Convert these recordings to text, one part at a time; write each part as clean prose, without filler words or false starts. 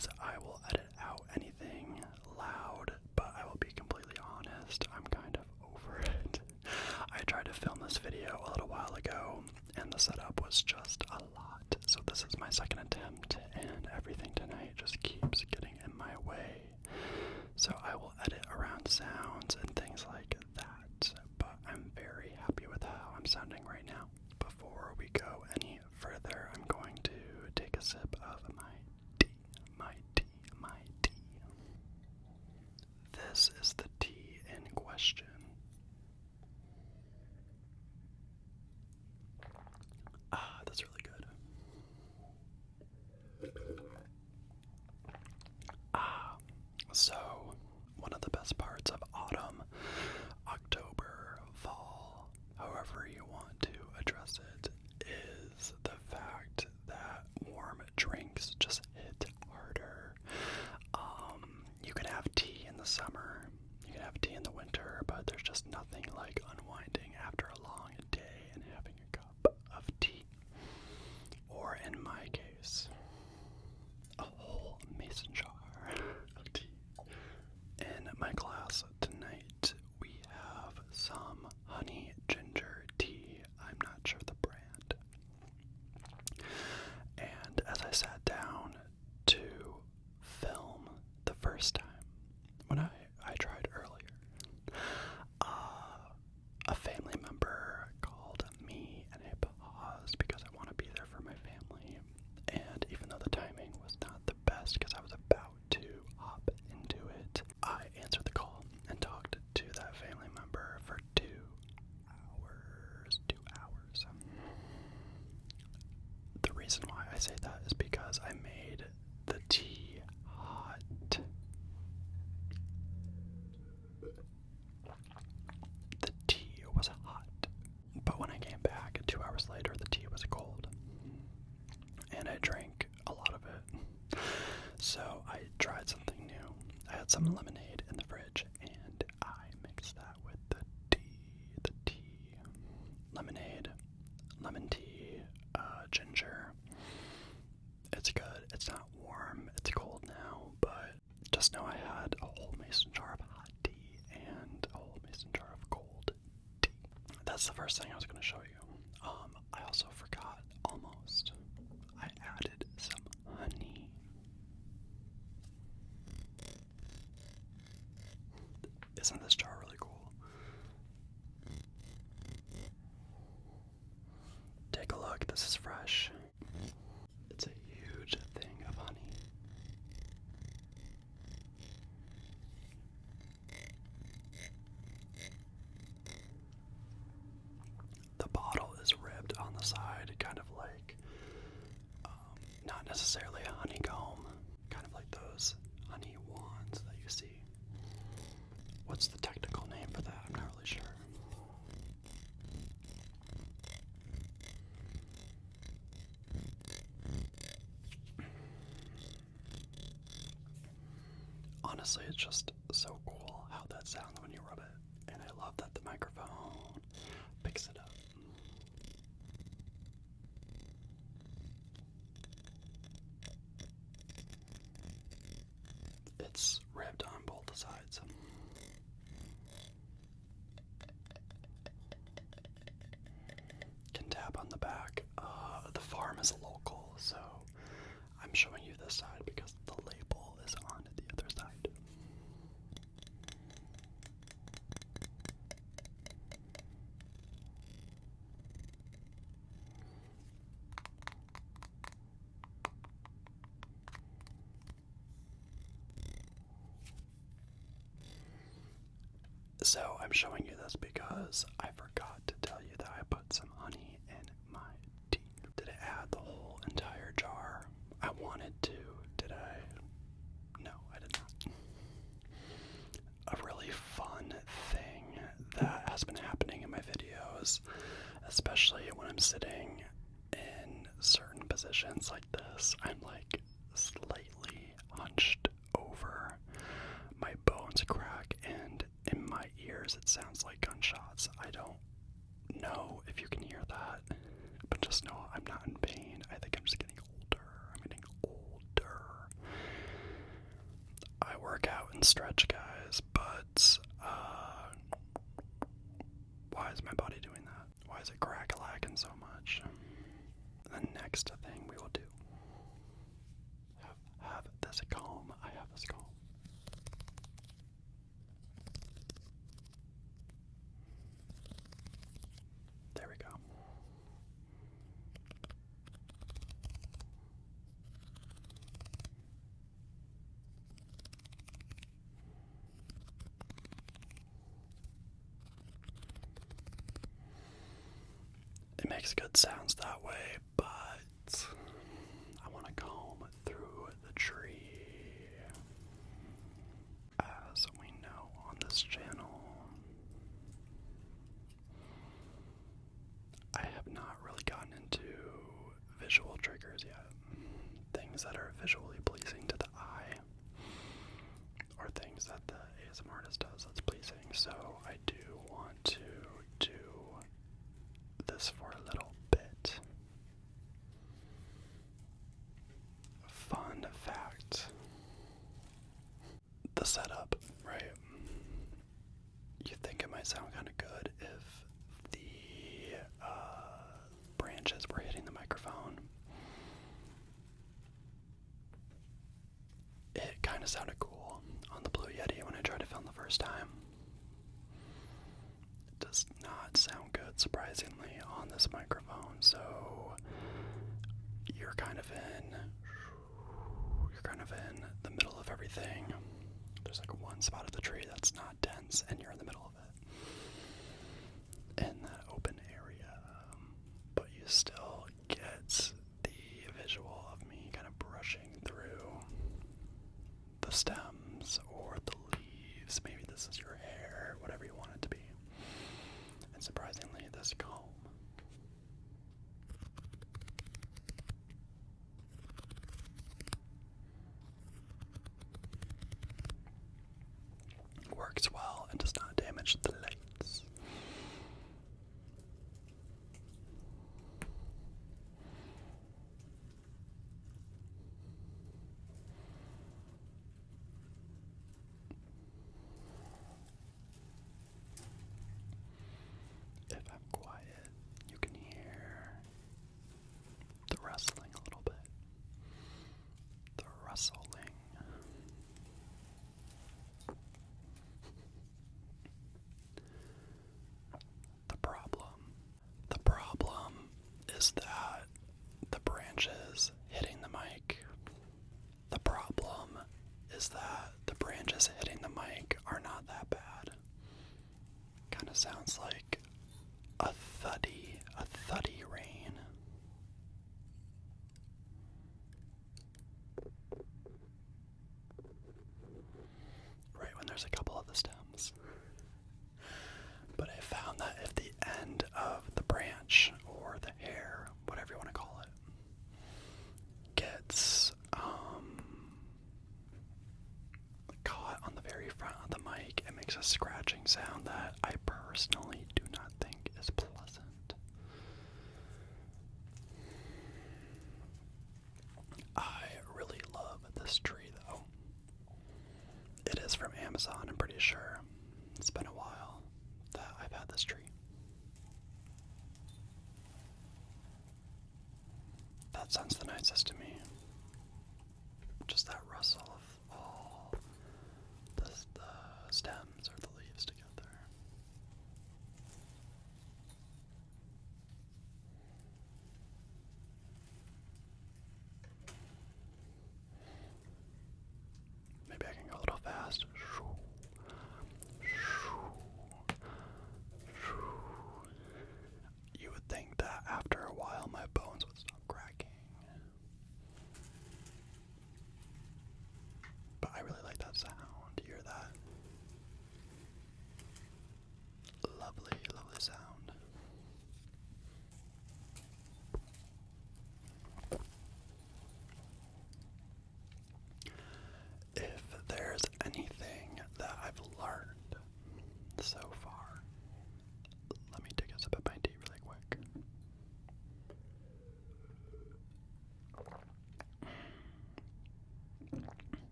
is I will edit out anything loud, but I will be completely honest, I'm kind of over it. I tried to film this video a little while ago, and the setup was just a lot. So this is my second attempt, and everything tonight just keeps getting in my way. So I will edit around sounds and things like that, but I'm very happy with how I'm sounding right now. Before we go any further, I'm going to take a sip of my tea. This is the tea in question. That's really good. So one of the best parts of autumn, October, fall, however you want to address it, is the fact that warm drinks just hit harder. You can have tea in the summer, you can have tea in the winter, but there's just nothing like unwinding after a long day and having a cup of tea. Or in my case, a whole mason jar of tea. In my class tonight, we have some honey ginger tea. I'm not sure the brand. And as I sat down to film the first time, when I tried earlier, a family member called me and I paused because I want to be there for my family. And even though the timing was not the best because I was about to hop into it, I answered the call and talked to that family member for 2 hours. 2 hours. The reason why I say that is because I made the tea hot. The tea was hot, but when I came back 2 hours later, the tea was cold, and I drank a lot of it. So I tried something new. I had some lemonade in the fridge, and I mixed that with the tea, lemonade, lemon tea, ginger. It's good. It's not warm. It's cold now, but just know I had a whole mason jar of hot tea and a whole mason jar of cold tea. That's the first thing I was going to show you. I also forgot almost. I added some honey. Isn't this jar really cool? Take a look. This is fresh. It's a huge thing of honey. The bottle is ribbed on the side, kind of like, not necessarily a honeycomb, kind of like those honey wands that you see. What's the technical name for that? I'm not really sure. Honestly, it's just so cool how that sounds when you rub it, and I love that the microphone picks it up. It's ribbed on both sides. Can tap on the back. The farm is local, so I'm showing you this side because the label is on the other side. So I'm showing you this because I forgot to tell you that I put some honey in my tea. Did I add the whole entire jar? I wanted to. Did I? No, I did not. A really fun thing that has been happening in my videos, especially when I'm sitting in certain positions like this, I'm like slightly hunched over. My bones crack, and in my ears it sounds like gunshots. I don't know if you can hear that, but just know I'm not in pain. I think I'm just getting older. I'm getting older. one stretch, guys, but why is my body doing that? Why is it crack-a-lacking so much? The next thing we will do, have this comb. I have this comb. There we go. It makes good sounds that way, but I want to comb through the tree. As we know on this channel, I have not really gotten into visual triggers yet. Things that are visually pleasing to the eye, or things that the ASMR artist does that's pleasing. So I do want to do this for a little bit. Fun fact. The setup, right? You think it might sound kind of good if the branches were hitting the microphone. It kind of sounded cool on the Blue Yeti when I tried to film the first time. It does not sound good, surprisingly, on this microphone, so you're kind of in the middle of everything. There's like one spot of the tree that's not dense, and you're in the middle of it, in that open area, but you still get the visual of me kind of brushing through the stems or the leaves. Maybe this is your hair, whatever you want it to be. And surprisingly, this comb works well and does not damage the lights. If I'm quiet, you can hear the rustling a little bit. The rustling. The problem is that the branches hitting the mic. The problem is that the branches hitting the mic are not that bad. Kind of sounds like a thuddy rain. Right when there's a couple of the stems. But I found that if the end of the branch, or the hair, whatever you want to call it, gets caught on the very front of the mic, it makes a scratching sound that I personally do not think is pleasant. I really love this tree, though. It is from Amazon, I'm pretty sure. It's been a while that I've had this tree. That sounds the nicest to me. Just that rustle of all the stems or the leaves together. Maybe I can go a little fast. You would think that after a while my bones would stop cracking. But I really like that sound. You hear that? Lovely, lovely sound. If there's anything that I've learned so far, let me take a sip of my tea really quick.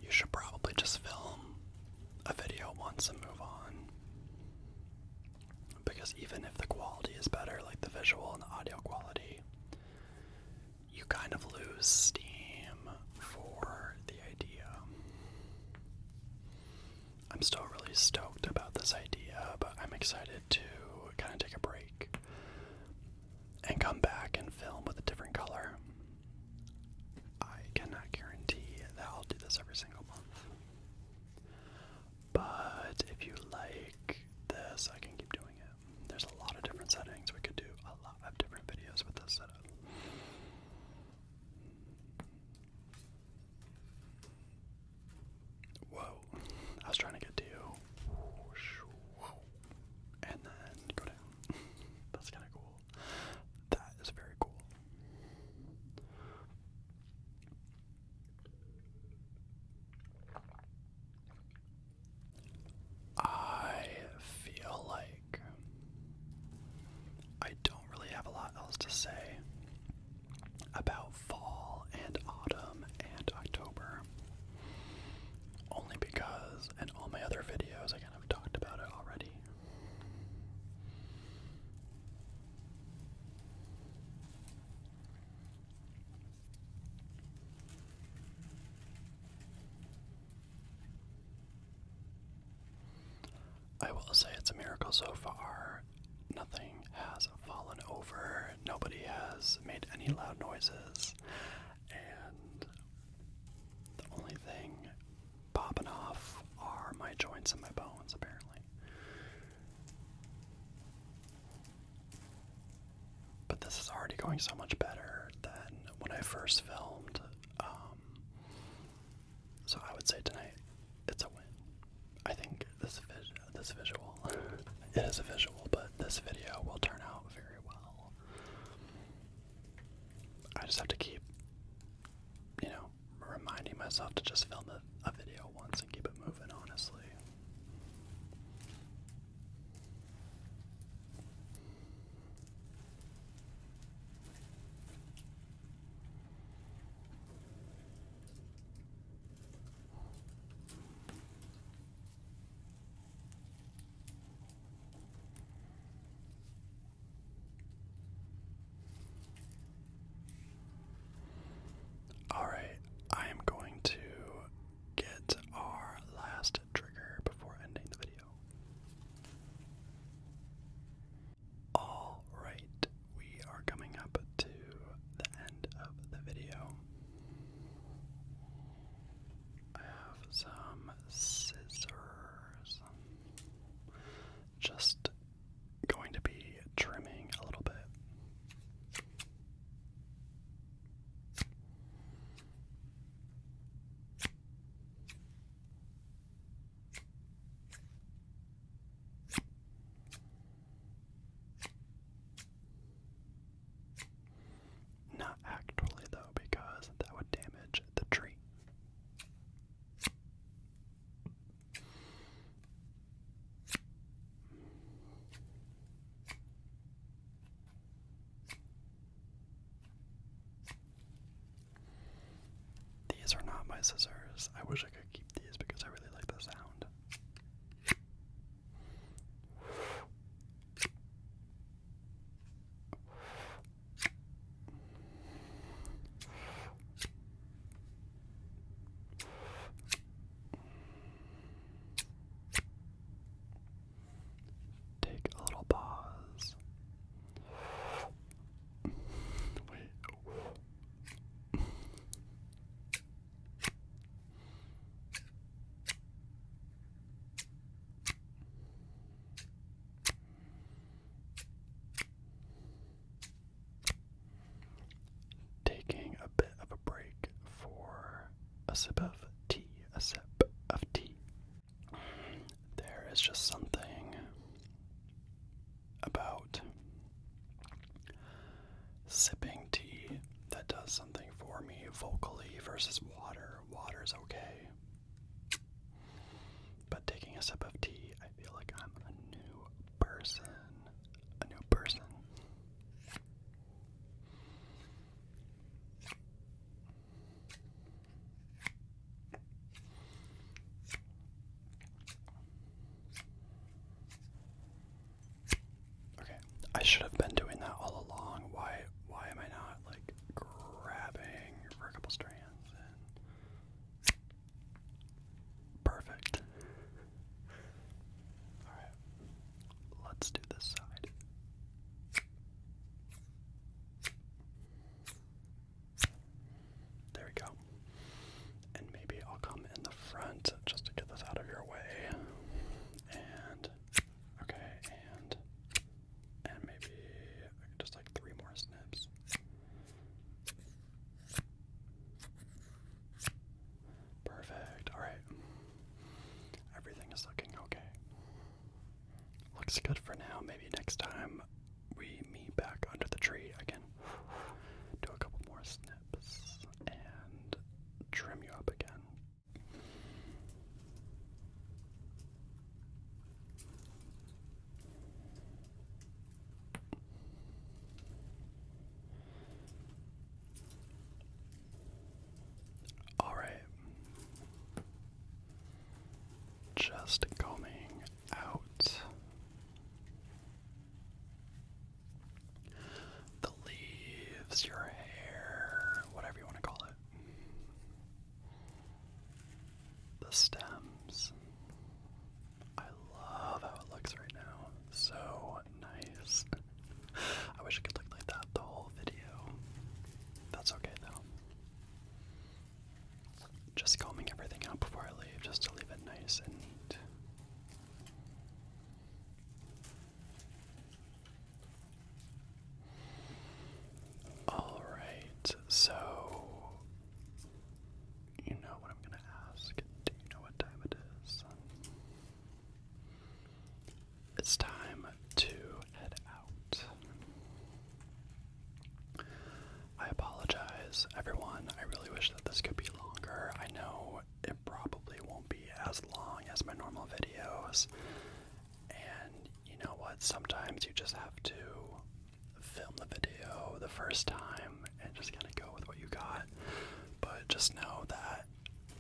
You should probably just film a video once and move on. Because even if the quality is better, like the visual and the audio quality, you kind of lose steam for the idea. I'm still really stoked about this idea, but I'm excited to kind of take a break and come back and film with a different color. I cannot guarantee that I'll do this every single month. But if you like this, I can keep doing it. There's a lot of different settings. We could do a lot of different videos with this setup. Whoa. I was trying to get to you. And then go down. That's kind of cool. That is very cool. I feel like I don't really have a lot else to say about fall and autumn and October. Only because in all my other videos I kind of talked about it already. I will say it's a miracle so far. Nothing has fallen over. Nobody has made any loud noises. And the only thing popping off are my joints and my bones, apparently. But this is already going so much better than when I first filmed. So I would say tonight, it's a win. I think this visual, it is a visual, but this video will turn out very well. I just have to keep, reminding myself to just film a video once and keep it moving, honestly. Alright, I am going to get our last trigger before ending the video. Alright, we are coming up to the end of the video. I have some scissors. Just going to be trimming a little bit. Not actually though, because that would damage the tree. These are not my scissors. I wish I could keep these because I really like the sound. Take a little pause. Wait. Taking a bit of a break for a sip of tea. A sip of tea. There is just something about sipping tea that does something for me vocally versus water. Water's okay. But taking a sip of tea, I feel like I'm a new person. A new person. should have been doing that all along. Why am I not like grabbing for a couple strands? Perfect. Alright, let's do this side. There we go. And maybe I'll come in the front just to get this out of your way. And, okay, and maybe just like 3 more snips. Perfect. Alright. Everything is looking okay. Looks good for now. Maybe next time we meet back under the tree, I can do a couple more snips and trim you up again. Alright. Just combing out the leaves, your hair, whatever you want to call it. The stems. I love how it looks right now. So nice. I wish it could look like that the whole video. That's okay though. Just combing everything out before I leave, just to leave it nice and neat. Alright, so you know what I'm gonna ask. Do you know what time it is? It's time to head out. I apologize, everyone. I really wish that this could be longer. I know it probably won't be as long as my normal videos. And you know what? Sometimes you just have to film the video the first time and just kind of go with what you got. But just know that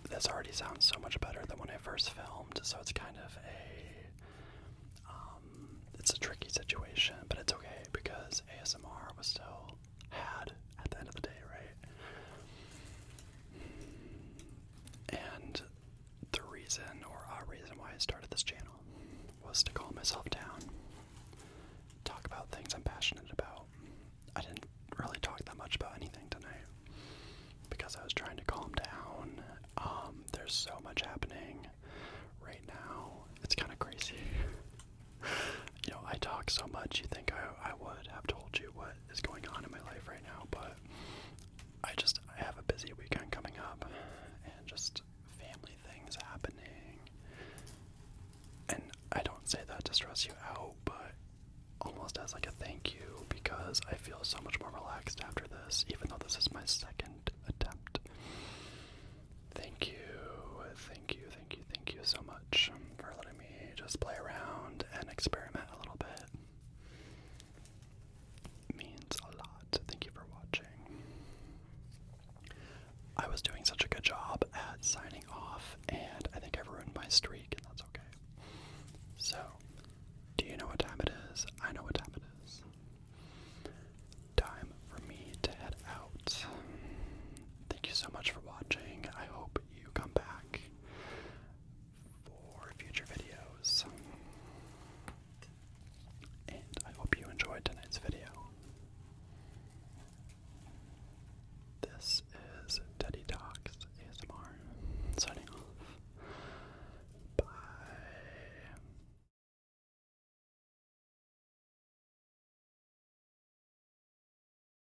this already sounds so much better than when I first filmed, so it's kind of it's a tricky situation, but it's okay because ASMR was still had at the end of the day, right? And the reason, or a reason why I started this channel was to calm myself down, talk about things I'm passionate about. I didn't really talk that much about anything tonight because I was trying to calm down. There's so much happening right now. It's kind of crazy. You know, I talk so much, you think I would have told you what is going on in my life right now, but I have a busy weekend coming up and just family things happening. And I don't say that to stress you out, but almost as like a thank you, because I feel so much more relaxed after this, even though this is my second attempt. Thank you so much for letting me just play around and experiment a little bit. It means a lot. Thank you for watching. I was doing such a good job at signing off, and I think I ruined my streak